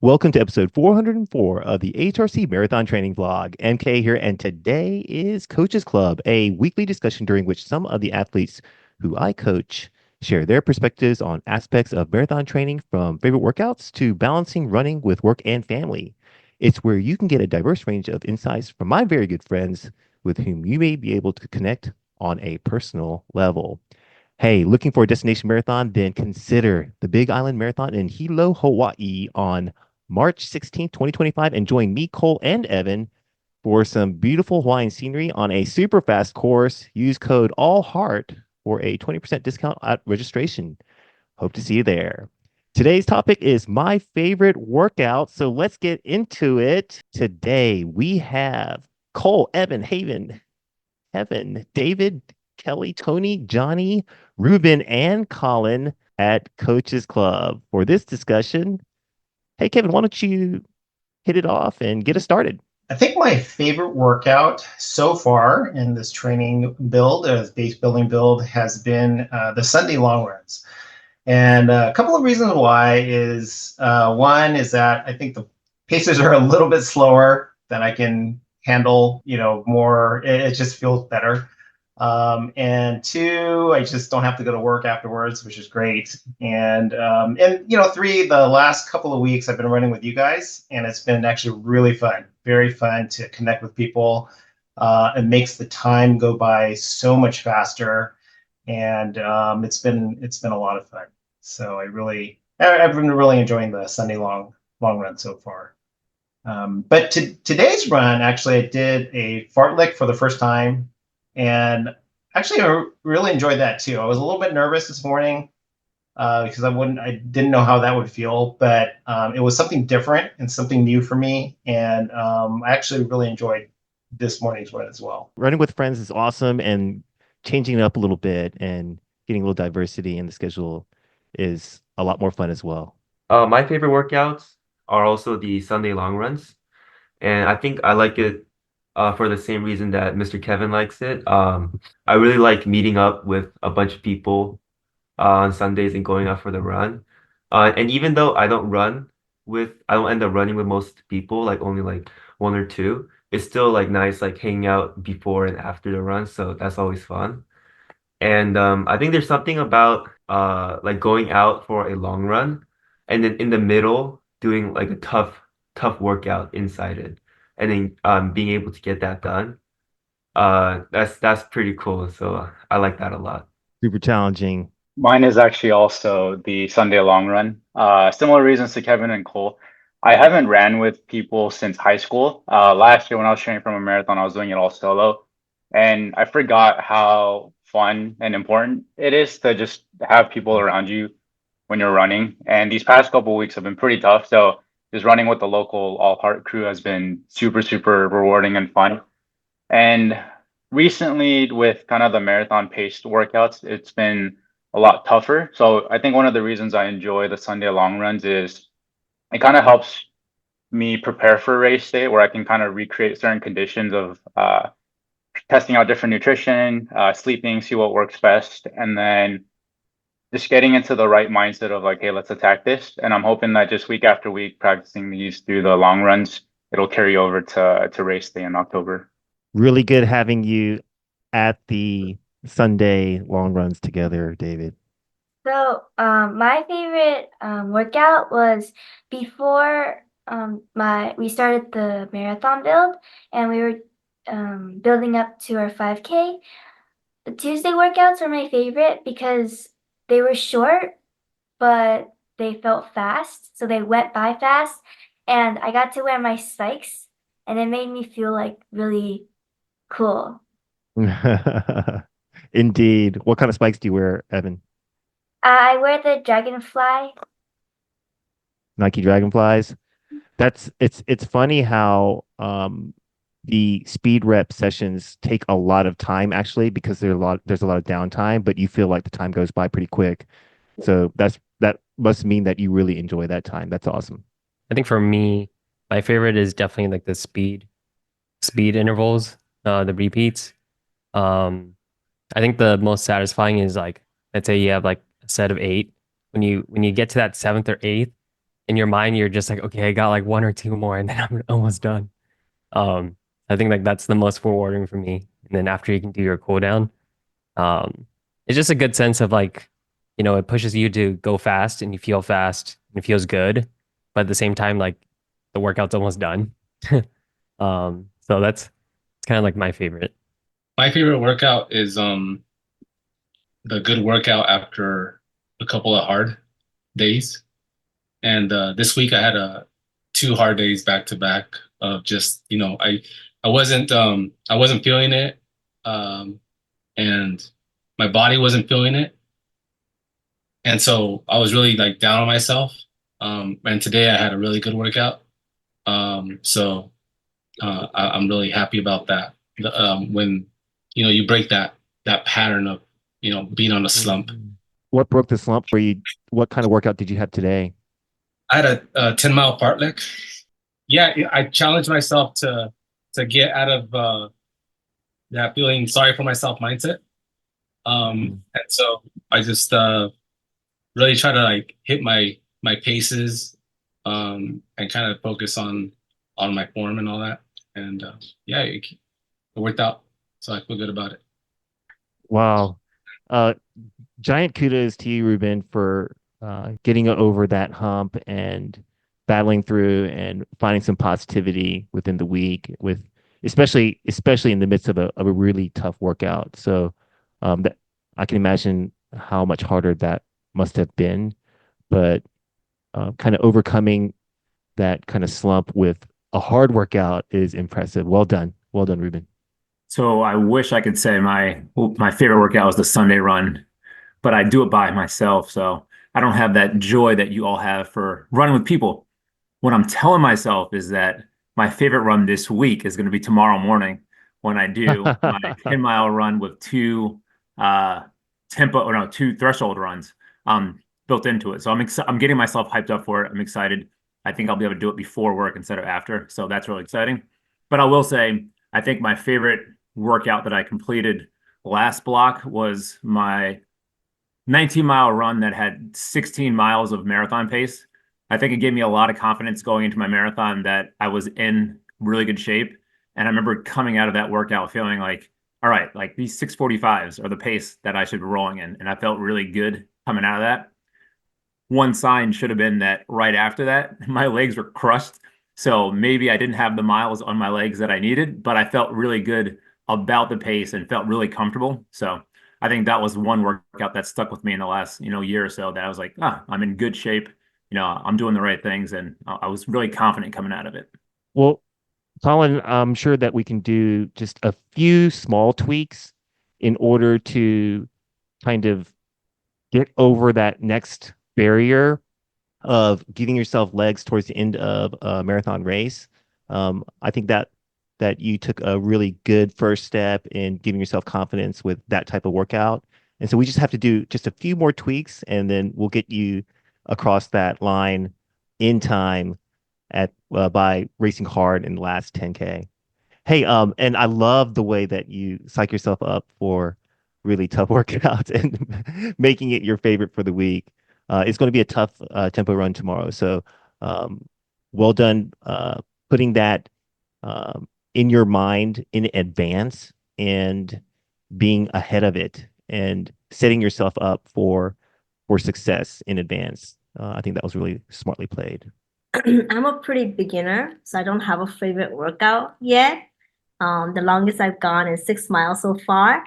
Welcome to episode 404 of the AHRC Marathon Training Vlog. MK here, and today is Coaches Club, a weekly discussion during which some of the athletes who I coach share their perspectives on aspects of marathon training, from favorite workouts to balancing running with work and family. It's where you can get a diverse range of insights from my very good friends with whom you may be able to connect on a personal level. Hey, looking for a destination marathon? Then consider the Big Island Marathon in Hilo, Hawaii on March 16th, 2025, and join me, Cole, and Evan for some beautiful Hawaiian scenery on a super fast course. Use code ALLHEART for a 20% discount at registration. Hope to see you there. Today's topic is my favorite workout, so let's get into it. Today we have Cole, Evan, David, Kelly, Tony, Johnny, Ruben, and Colin at Coaches Club for this discussion. Hey, Kevin, why don't you hit it off and get us started? I think my favorite workout so far in this training build, base building build, has been the Sunday long runs. And a couple of reasons why is one is that I think the paces are a little bit slower than I can handle, more. It just feels better. And two, I just don't have to go to work afterwards, which is great. And three, the last couple of weeks I've been running with you guys, and it's been actually really fun, very fun to connect with people. It makes the time go by so much faster, and it's been a lot of fun. So I've been really enjoying the Sunday long run so far. But today's run, actually, I did a fartlek for the first time, and actually I really enjoyed that too. I was a little bit nervous this morning because I didn't know how that would feel, but it was something different and something new for me, and I actually really enjoyed this morning's run as well. Running with friends is awesome, and changing it up a little bit and getting a little diversity in the schedule is a lot more fun as well. My favorite workouts are also the Sunday long runs, and I think I like it for the same reason that Mr. Kevin likes it. I really like meeting up with a bunch of people on Sundays and going out for the run. And even though I don't end up running with most people, like only like one or two, it's still like nice like hanging out before and after the run, so that's always fun. And I think there's something about like going out for a long run and then in the middle doing like a tough workout inside it, and then being able to get that done. That's pretty cool. So I like that a lot. Super challenging. Mine is actually also the Sunday long run. Similar reasons to Kevin and Cole. I haven't ran with people since high school. Last year when I was training from a marathon, I was doing it all solo. And I forgot how fun and important it is to just have people around you when you're running. And these past couple of weeks have been pretty tough. So just running with the local All Heart crew has been super, super rewarding and fun. And recently, with kind of the marathon paced workouts, it's been a lot tougher. So I think one of the reasons I enjoy the Sunday long runs is it kind of helps me prepare for a race day where I can kind of recreate certain conditions of testing out different nutrition, sleeping, see what works best, and then just getting into the right mindset of like, hey, let's attack this. And I'm hoping that just week after week, practicing these through the long runs, it'll carry over to race day in October. Really good having you at the Sunday long runs together, David. My favorite workout was before we started the marathon build, and we were building up to our 5K. The Tuesday workouts were my favorite because they were short, but they felt fast, so they went by fast, and I got to wear my spikes, and it made me feel like really cool. Indeed. What kind of spikes do you wear, Evan? I wear the dragonfly. Nike Dragonflies. It's funny how the speed rep sessions take a lot of time actually, because there's a lot of downtime, but you feel like the time goes by pretty quick. So that must mean that you really enjoy that time. That's awesome. I think for me, my favorite is definitely like the speed intervals, the repeats. I think the most satisfying is like, let's say you have like a set of 8. When you get to that 7th or 8th, in your mind, you're just like, okay, I got like one or two more and then I'm almost done. Um, I think like that's the most rewarding for me. And then after you can do your cool down, um, it's just a good sense of like, it pushes you to go fast and you feel fast and it feels good. But at the same time, like the workout's almost done. So that's it's kind of like my favorite. My favorite workout is the good workout after a couple of hard days. And this week I had two hard days back to back of just, I wasn't feeling it. And my body wasn't feeling it. And so I was really like down on myself. And today I had a really good workout. I'm really happy about that. When, you break that pattern of, being on a slump. What broke the slump for you? What kind of workout did you have today? I had a 10-mile fartlek. Yeah, I challenged myself to get out of that feeling sorry for myself mindset. And so I just really try to like hit my paces, and kind of focus on my form and all that. And yeah, it worked out, so I feel good about it. Wow. Uh, Giant kudos to you, Ruben, for getting over that hump and battling through and finding some positivity within the week with especially in the midst of a really tough workout. So that I can imagine how much harder that must have been, but kind of overcoming that kind of slump with a hard workout is impressive. Well done. Well done, Ruben. So I wish I could say my favorite workout was the Sunday run, but I do it by myself. So I don't have that joy that you all have for running with people. What I'm telling myself is that my favorite run this week is going to be tomorrow morning when I do my 10-mile run with two threshold runs built into it. So I'm getting myself hyped up for it. I'm excited. I think I'll be able to do it before work instead of after. So that's really exciting. But I will say, I think my favorite workout that I completed last block was my 19-mile run that had 16 miles of marathon pace. I think it gave me a lot of confidence going into my marathon that I was in really good shape. And I remember coming out of that workout feeling like, all right, like these 6:45s are the pace that I should be rolling in. And I felt really good coming out of that. One sign should have been that right after that, my legs were crushed. So maybe I didn't have the miles on my legs that I needed, but I felt really good about the pace and felt really comfortable. So I think that was one workout that stuck with me in the last, year or so that I was like, I'm in good shape. I'm doing the right things. And I was really confident coming out of it. Well, Colin, I'm sure that we can do just a few small tweaks in order to kind of get over that next barrier of giving yourself legs towards the end of a marathon race. I think that you took a really good first step in giving yourself confidence with that type of workout. And so we just have to do just a few more tweaks, and then we'll get you across that line in time at by racing hard in the last 10K. Hey, and I love the way that you psych yourself up for really tough workouts and making it your favorite for the week. It's going to be a tough tempo run tomorrow. So, well done putting that in your mind in advance and being ahead of it and setting yourself up for success in advance. I think that was really smartly played. I'm a pretty beginner, so I don't have a favorite workout yet. The longest I've gone is 6 miles so far.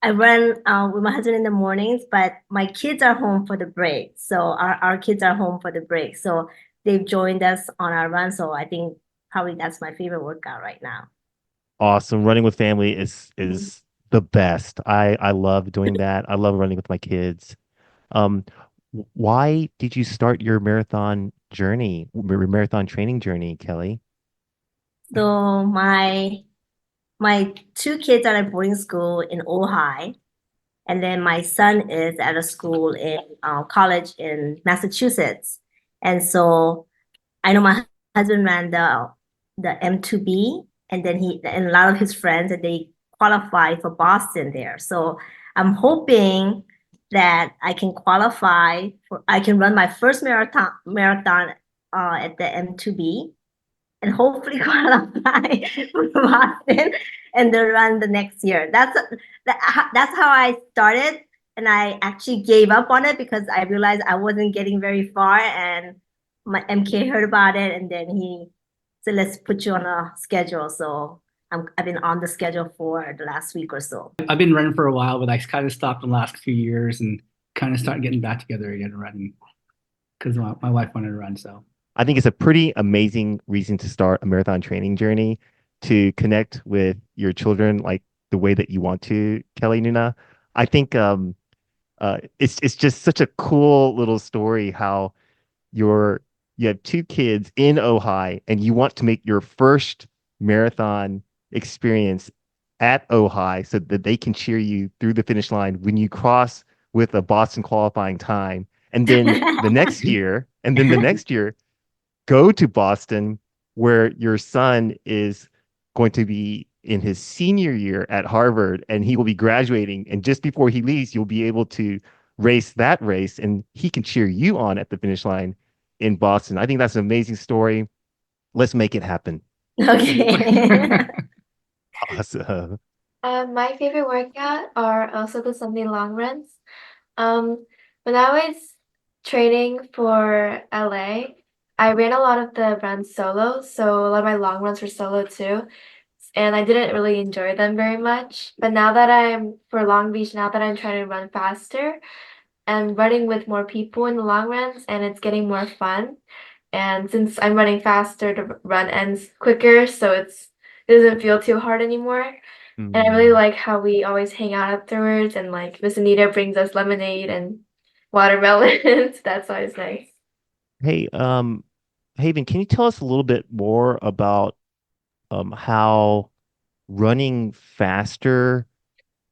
I run with my husband in the mornings, but my kids are home for the break. So our kids are home for the break. So they've joined us on our run. So I think probably that's my favorite workout right now. Awesome. Running with family is the best. I love doing that. I love running with my kids. Um, why did you start your marathon journey, your marathon training journey, Kelly? So my two kids are at boarding school in Ojai, and then my son is at a school in college in Massachusetts. And so I know my husband ran the M2B, and then and a lot of his friends, and they qualified for Boston there. So I'm hoping that I can qualify I can run my first marathon at the M2B and hopefully qualify for Boston and then run the next year. That's how I started, and I actually gave up on it because I realized I wasn't getting very far, and my MK heard about it, and then he said, "Let's put you on a schedule." So I've been on the schedule for the last week or so. I've been running for a while, but I kind of stopped the last few years and kind of started getting back together again running because my wife wanted to run. So I think it's a pretty amazing reason to start a marathon training journey, to connect with your children like the way that you want to, Kelly Nuna. I think it's just such a cool little story how you have two kids in Ojai and you want to make your first marathon experience at Ojai so that they can cheer you through the finish line when you cross with a Boston qualifying time. And then the next year, go to Boston where your son is going to be in his senior year at Harvard and he will be graduating. And just before he leaves, you'll be able to race that race and he can cheer you on at the finish line in Boston. I think that's an amazing story. Let's make it happen. Okay. Awesome. My favorite workout are also the Sunday long runs. When I was training for LA, I ran a lot of the runs solo, so a lot of my long runs were solo too. And I didn't really enjoy them very much. But now that I'm for Long Beach, now that I'm trying to run faster, I'm running with more people in the long runs and it's getting more fun. And since I'm running faster, the run ends quicker, so it doesn't feel too hard anymore. And I really like how we always hang out afterwards and like Miss Anita brings us lemonade and watermelons. That's always nice. Hey, Haven, can you tell us a little bit more about how running faster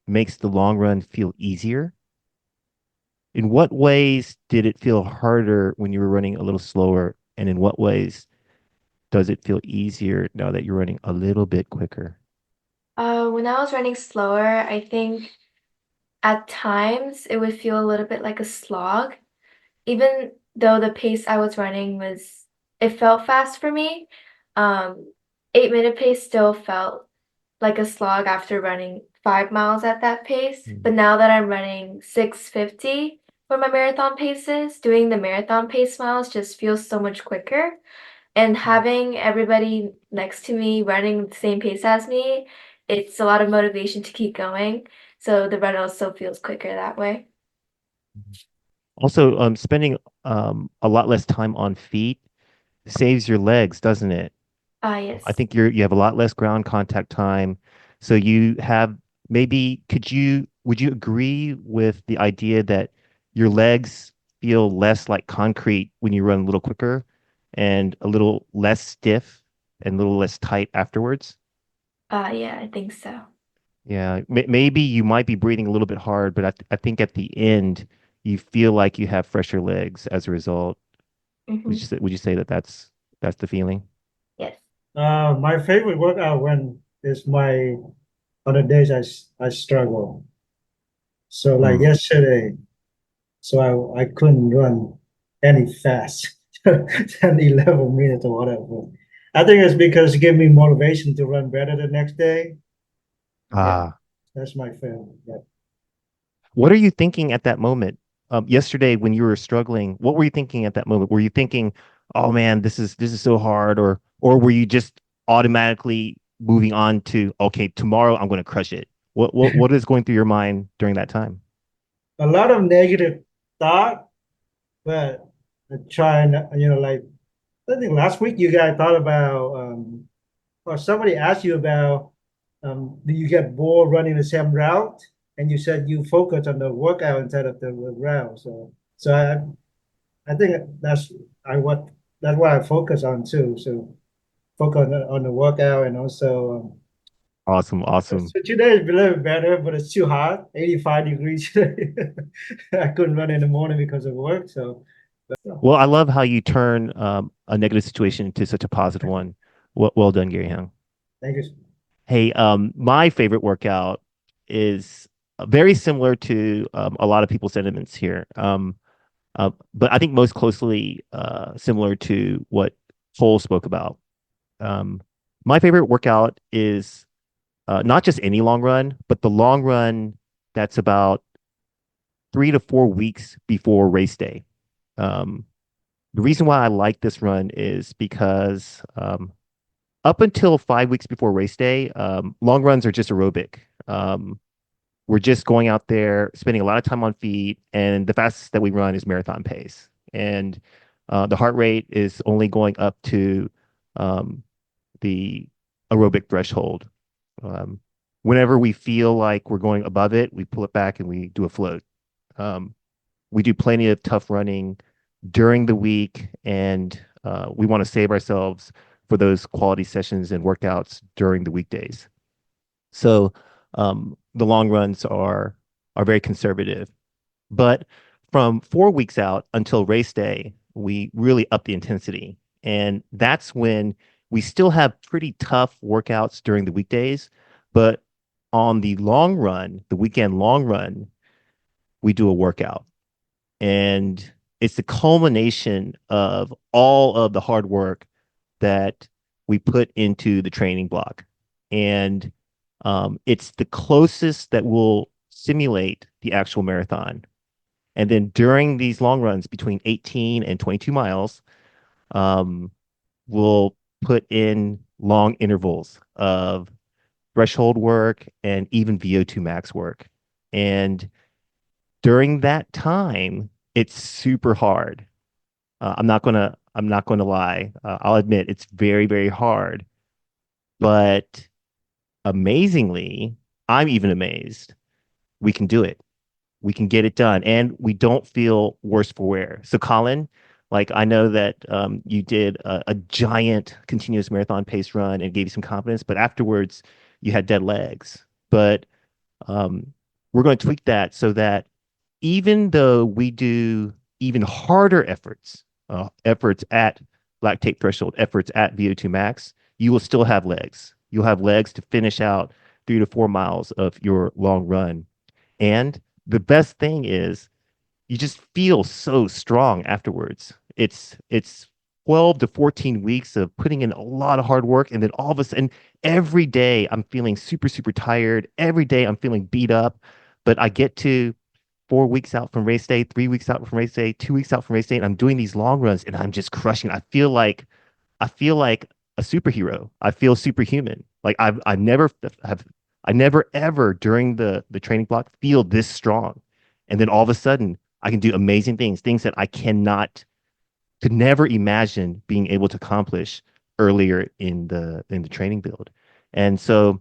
makes the long run feel easier? In what ways did it feel harder when you were running a little slower? And in what ways does it feel easier now that you're running a little bit quicker? When I was running slower, I think at times it would feel a little bit like a slog. Even though the pace I was running it felt fast for me. 8-minute pace still felt like a slog after running 5 miles at that pace. But now that I'm running 6:50 for my marathon paces, doing the marathon pace miles just feels so much quicker. And having everybody next to me running the same pace as me, it's a lot of motivation to keep going. So the run also feels quicker that way. Also, spending a lot less time on feet saves your legs, doesn't it? Yes. I think you have a lot less ground contact time. So you have would you agree with the idea that your legs feel less like concrete when you run a little quicker and a little less stiff and a little less tight afterwards? Yeah, I think so. Yeah, maybe you might be breathing a little bit hard, but I think at the end you feel like you have fresher legs as a result. Would you say that that's the feeling? Yes. My favorite workout when is my on the days I struggle. So like yesterday, so I couldn't run any fast, 10, 11 minutes or whatever. I think it's because it gave me motivation to run better the next day. Yeah, that's my favorite. Yeah. What are you thinking at that moment? Yesterday when you were struggling, what were you thinking at that moment? Were you thinking, "Oh man, this is so hard," or were you just automatically moving on to, "Okay, tomorrow I'm going to crush it"? What is going through your mind during that time? A lot of negative thought, but I try and like I think last week you guys thought about or somebody asked you about do you get bored running the same route? And you said you focus on the workout instead of the route. So I think that's what I focus on too. So focus on the workout and also Awesome. so today is a little better, but it's too hot, 85 degrees today. I couldn't run in the morning because of work. So Well, I love how you turn a negative situation into such a positive one. Well done, Gary Young. thank you. Hey, my favorite workout is very similar to a lot of people's sentiments here. But I think most closely similar to what Cole spoke about. My favorite workout is not just any long run, but the long run that's about 3 to 4 weeks before race day. Um, the reason why I like this run is because up until 5 weeks before race day, long runs are just aerobic. We're just going out there, spending a lot of time on feet, and the fastest that we run is marathon pace. And the heart rate is only going up to the aerobic threshold. Whenever we feel like we're going above it, we pull it back and we do a float. We do plenty of tough running during the week, and we want to save ourselves for those quality sessions and workouts during the weekdays. So the long runs are very conservative. But from 4 weeks out until race day, we really up the intensity. And that's when we still have pretty tough workouts during the weekdays. But on the long run, the weekend long run, we do a workout. And it's the culmination of all of the hard work that we put into the training block. And it's the closest that will simulate the actual marathon. And then during these long runs between 18 and 22 miles, we'll put in long intervals of threshold work and even VO2 max work. And during that time, it's super hard. I'm not gonna lie. I'll admit it's very, very hard. But amazingly, I'm even amazed. We can do it. We can get it done, and we don't feel worse for wear. So, Colin, like I know that you did a giant continuous marathon pace run and gave you some confidence, but afterwards you had dead legs. But we're going to tweak that so that even though we do even harder efforts, efforts at lactate threshold, efforts at VO2 max, you will still have legs. You'll have legs to finish out 3 to 4 miles of your long run. And the best thing is you just feel so strong afterwards. It's 12 to 14 weeks of putting in a lot of hard work. And then all of a sudden, every day I'm feeling super, super tired. Every day I'm feeling beat up. But I get to 4 weeks out from race day, 3 weeks out from race day, 2 weeks out from race day, and I'm doing these long runs and I'm just crushing. I feel like a superhero. I feel superhuman. Like I never ever during the training block feel this strong. And then all of a sudden I can do amazing things that I could never imagine being able to accomplish earlier in the training build. And so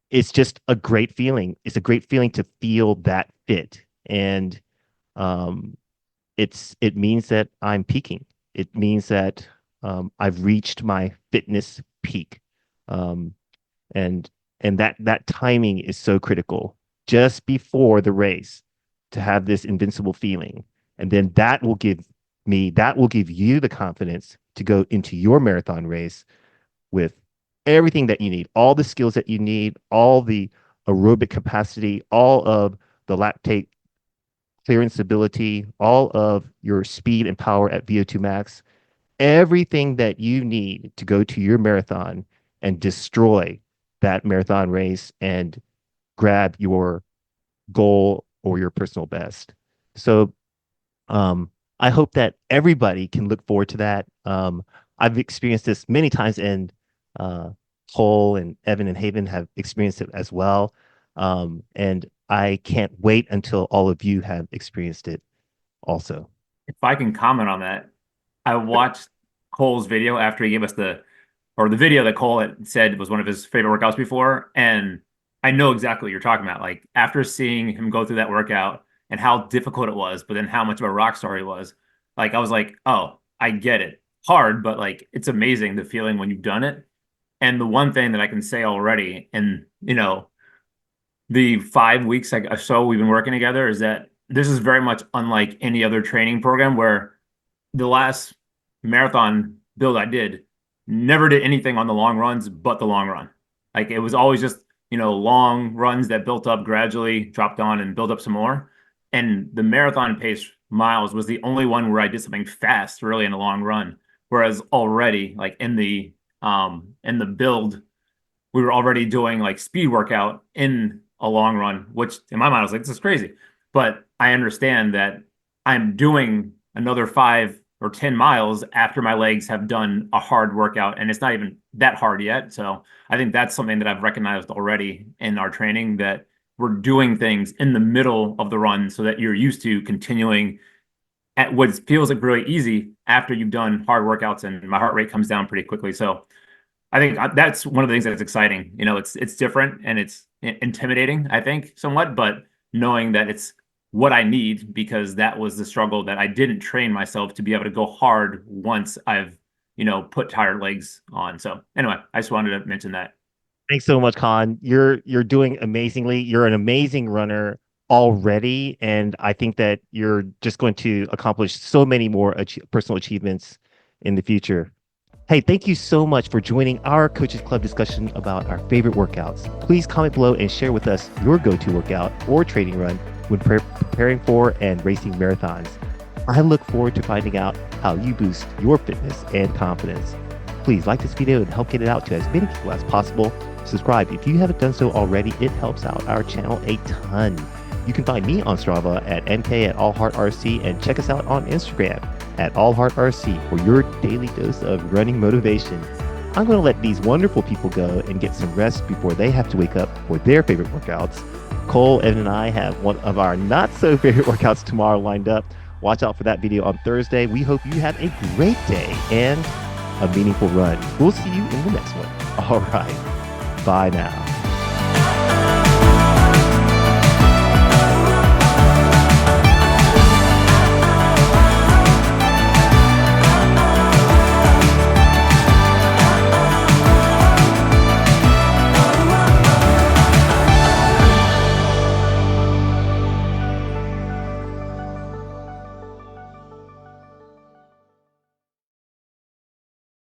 it's just a great feeling. It's a great feeling to feel that fit. And it means that I'm peaking. It means that I've reached my fitness peak. And that timing is so critical just before the race to have this invincible feeling. And then that will give you the confidence to go into your marathon race with everything that you need, all the skills that you need, all the aerobic capacity, all of the lactate clearance ability, all of your speed and power at VO2 max, everything that you need to go to your marathon and destroy that marathon race and grab your goal or your personal best. So I hope that everybody can look forward to that. I've experienced this many times, and Cole and Evan and Haven have experienced it as well. And I can't wait until all of you have experienced it also. If I can comment on that, I watched Cole's video after he gave us the video that Cole had said was one of his favorite workouts before. And I know exactly what you're talking about. Like after seeing him go through that workout and how difficult it was, but then how much of a rock star he was, like I was like, oh, I get it. Hard, but like it's amazing the feeling when you've done it. And the one thing that I can say already, and the 5 weeks or so we've been working together, is that this is very much unlike any other training program, where the last marathon build I did never did anything on the long runs but the long run. Like it was always just long runs that built up gradually, dropped on and built up some more. And the marathon pace miles was the only one where I did something fast, really in a long run. Whereas already, like in the build, we were already doing like speed workout in a long run, which in my mind I was like, this is crazy. But I understand that I'm doing another 5 or 10 miles after my legs have done a hard workout, and it's not even that hard yet. So I think that's something that I've recognized already in our training, that we're doing things in the middle of the run so that you're used to continuing at what feels like really easy after you've done hard workouts, and my heart rate comes down pretty quickly. So I think that's one of the things that's exciting. You know, it's different and it's intimidating, I think, somewhat, but knowing that it's what I need, because that was the struggle, that I didn't train myself to be able to go hard once I've, you know, put tired legs on. So anyway, I just wanted to mention that. Thanks so much, Khan. You're doing amazingly. You're an amazing runner already, and I think that you're just going to accomplish so many more personal achievements in the future. Hey, thank you so much for joining our Coaches Club discussion about our favorite workouts. Please comment below and share with us your go-to workout or training run when preparing for and racing marathons. I look forward to finding out how you boost your fitness and confidence. Please like this video and help get it out to as many people as possible. Subscribe if you haven't done so already. It helps out our channel a ton. You can find me on Strava at NK@AHRC, and check us out on Instagram at AHRC for your daily dose of running motivation. I'm going to let these wonderful people go and get some rest before they have to wake up for their favorite workouts. Cole, Evan, and I have one of our not so favorite workouts tomorrow lined up. Watch out for that video on Thursday. We hope you have a great day and a meaningful run. We'll see you in the next one. All right. Bye now.